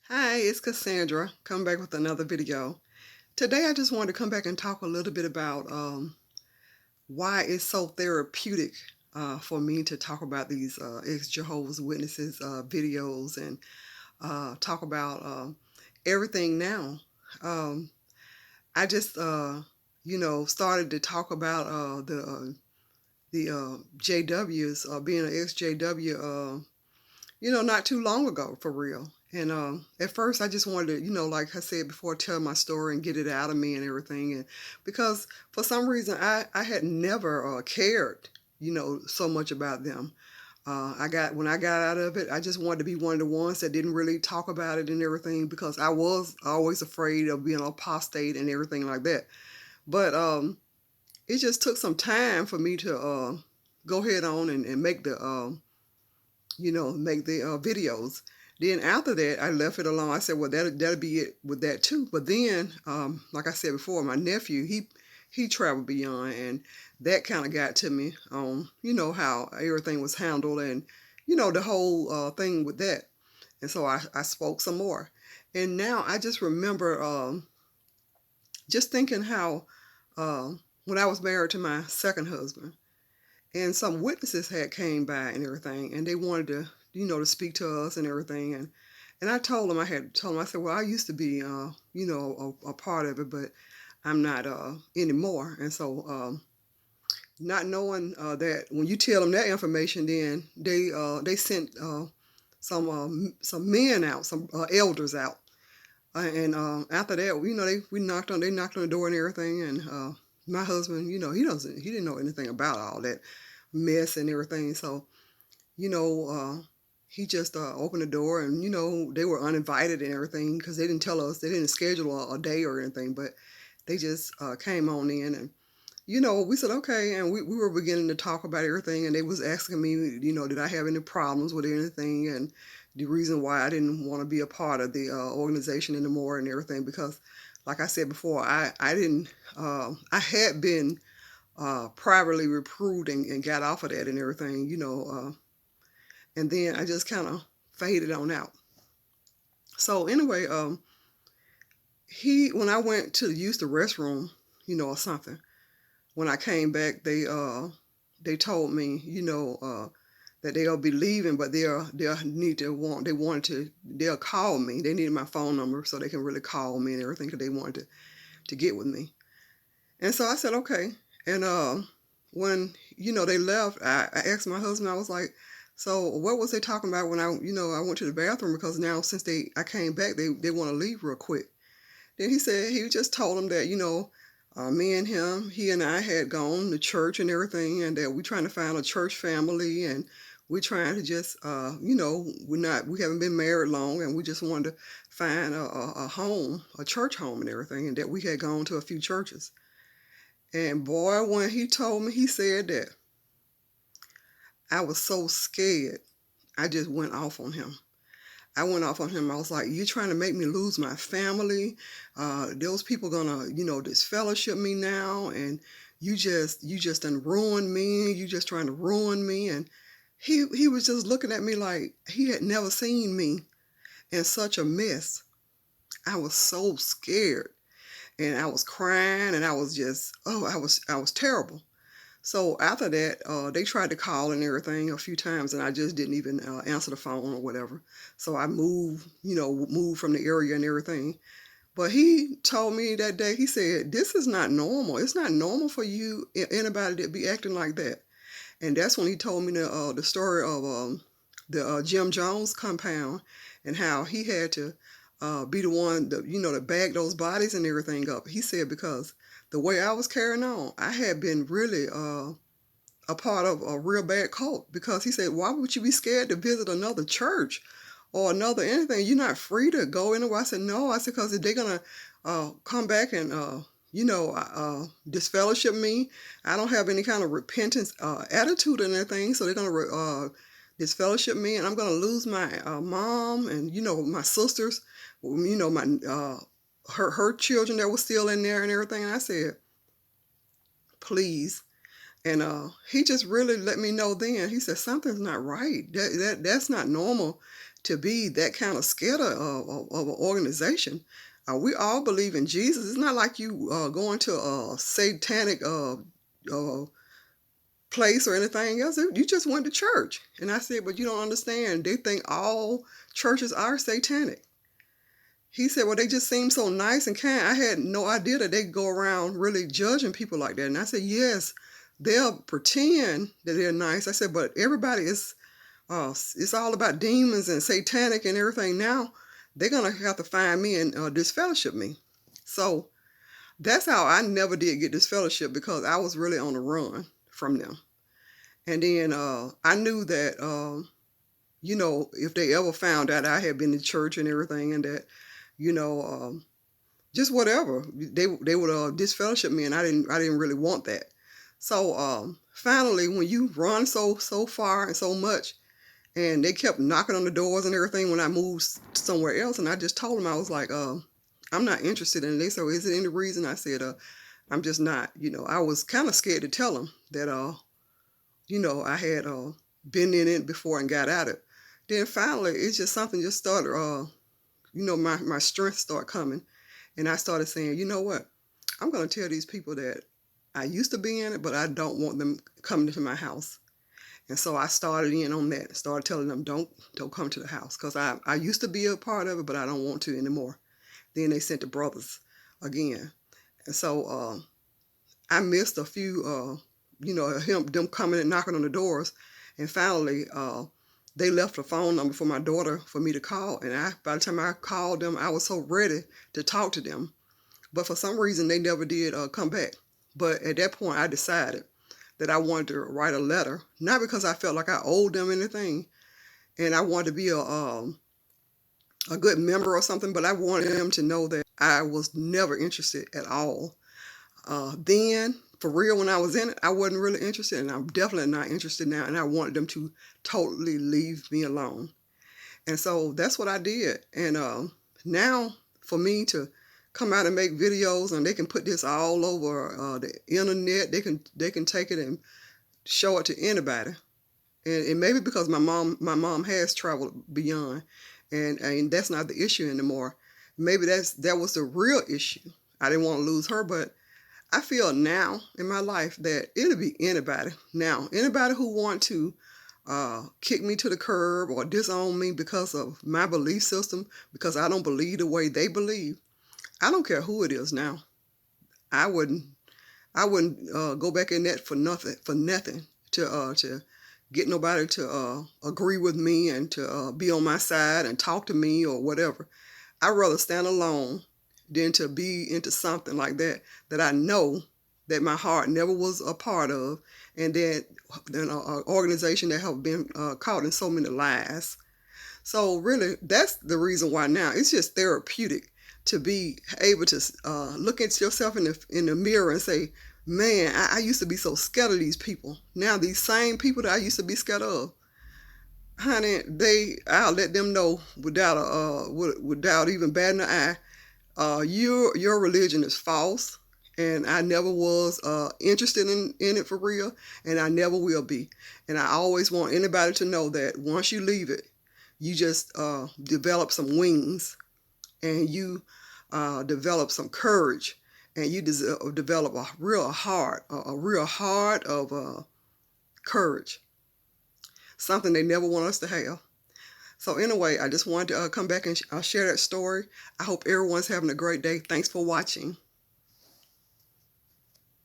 Hi, it's Cassandra. Come back with another video. Today I just wanted to come back and talk a little bit about why it's so therapeutic for me to talk about these ex-Jehovah's Witnesses videos and talk about everything now. Um, I just started to talk about the JWs being an ex-JW not too long ago, for real. And at first, I just wanted to, like I said before, tell my story and get it out of me and everything. And because for some reason, I had never cared, so much about them. When I got out of it, I just wanted to be one of the ones that didn't really talk about it and everything because I was always afraid of being apostate and everything like that. But it just took some time for me to go ahead on and make the videos. Then after that, I left it alone. I said, well, that'll be it with that too. But then, like I said before, my nephew, he traveled beyond, and that kind of got to me on, how everything was handled and, the whole thing with that. And so I spoke some more. And now I just remember just thinking how when I was married to my second husband, and some witnesses had came by and everything, and they wanted to, to speak to us and everything, and I told them, I said, well, I used to be, a part of it, but I'm not anymore, and so not knowing that when you tell them that information, then they sent some men out, some elders out, and after that, they knocked on the door and everything, and my husband, he didn't know anything about all that mess and everything. So, you know, he just opened the door, and they were uninvited and everything because they didn't tell us, they didn't schedule a day or anything, but they just came on in, and we said okay, and we were beginning to talk about everything, and they was asking me, did I have any problems with anything, and the reason why I didn't want to be a part of the organization anymore and everything, because like I said before, I didn't I had been privately reproved and got off of that and everything, and then I just kind of faded on out. So anyway, when I went to use the restroom, or something, when I came back, they told me, that they'll be leaving, but they'll call me. They needed my phone number so they can really call me and everything because they wanted to get with me. And so I said okay. And when they left, I asked my husband. I was like, so what was they talking about when I went to the bathroom, because now since I came back, they want to leave real quick. Then he said he just told them that me and he and I had gone to church and everything, and that we're trying to find a church family, and we're trying to just we haven't been married long, and we just wanted to find a home, a church home and everything, and that we had gone to a few churches. And boy, when he told me, he said that, I was so scared. I just went off on him. I went off on him. I was like, you're trying to make me lose my family. Those people gonna, disfellowship me now, and you just done ruined me. You just trying to ruin me. And he was just looking at me like he had never seen me in such a mess. I was so scared, and I was crying, and I was just, I was terrible. So after that, they tried to call and everything a few times, and I just didn't even answer the phone or whatever. So I moved from the area and everything. But he told me that day, he said, this is not normal. It's not normal for anybody to be acting like that. And that's when he told me the story of the Jim Jones compound, and how he had to be the one to bag those bodies and everything up. He said because the way I was carrying on, I had been really a part of a real bad cult, because he said, why would you be scared to visit another church or another anything? You're not free to go anywhere. I said, no. I said, because if they're going to come back and, disfellowship me, I don't have any kind of repentance attitude or anything. So they're going to disfellowship me, and I'm going to lose my mom and, my sisters, my her children that were still in there and everything. And I said, please. And he just really let me know then. He said, something's not right. That's not normal to be that kind of scared of an organization. We all believe in Jesus. It's not like you going to a satanic place or anything else. You just went to church. And I said, but you don't understand. They think all churches are satanic. He said, well, they just seem so nice and kind. I had no idea that they go around really judging people like that. And I said, yes, they'll pretend that they're nice. I said, but everybody is, it's all about demons and satanic and everything. Now they're going to have to find me and disfellowship me. So that's how I never did get disfellowship, because I was really on the run from them. And then I knew that, if they ever found out I had been to church and everything, and that, just whatever, they would disfellowship me, and I didn't really want that. So finally, when you run so far and so much, and they kept knocking on the doors and everything when I moved somewhere else, and I just told them, I was like, I'm not interested in it. They said, is it any reason? I said, I'm just not. I was kind of scared to tell them that I had been in it before and got out of it. Then finally, it's just something just started, my strength started coming. And I started saying, you know what? I'm going to tell these people that I used to be in it, but I don't want them coming to my house. And so I started in on that, started telling them, don't come to the house, because I used to be a part of it, but I don't want to anymore. Then they sent the brothers again. And so I missed a few, them coming and knocking on the doors. And finally, they left a phone number for my daughter for me to call. And by the time I called them, I was so ready to talk to them. But for some reason, they never did come back. But at that point, I decided that I wanted to write a letter, not because I felt like I owed them anything, and I wanted to be a good member or something, but I wanted them to know that I was never interested at all. Then, for real, when I was in it, I wasn't really interested, and I'm definitely not interested now, and I wanted them to totally leave me alone. And so that's what I did. And now, for me to come out and make videos, and they can put this all over the internet, they can take it and show it to anybody. And maybe because my mom has traveled beyond, and that's not the issue anymore. Maybe that was the real issue. I didn't want to lose her, but I feel now in my life that it'll be anybody. Now, anybody who want to kick me to the curb or disown me because of my belief system, because I don't believe the way they believe, I don't care who it is now. I wouldn't go back in that for nothing to get nobody to agree with me and to be on my side and talk to me or whatever. I'd rather stand alone than to be into something like that I know that my heart never was a part of, and then an organization that have been caught in so many lies. So really, that's the reason why now. It's just therapeutic to be able to look at yourself in the mirror and say, man, I used to be so scared of these people. Now these same people that I used to be scared of, honey, I'll let them know without even batting an eye, your religion is false, and I never was interested in it for real, and I never will be. And I always want anybody to know that once you leave it, you just develop some wings, and you develop some courage, and you develop a real heart of courage, something they never want us to have. So anyway, I just wanted to come back and share that story. I hope everyone's having a great day. Thanks for watching.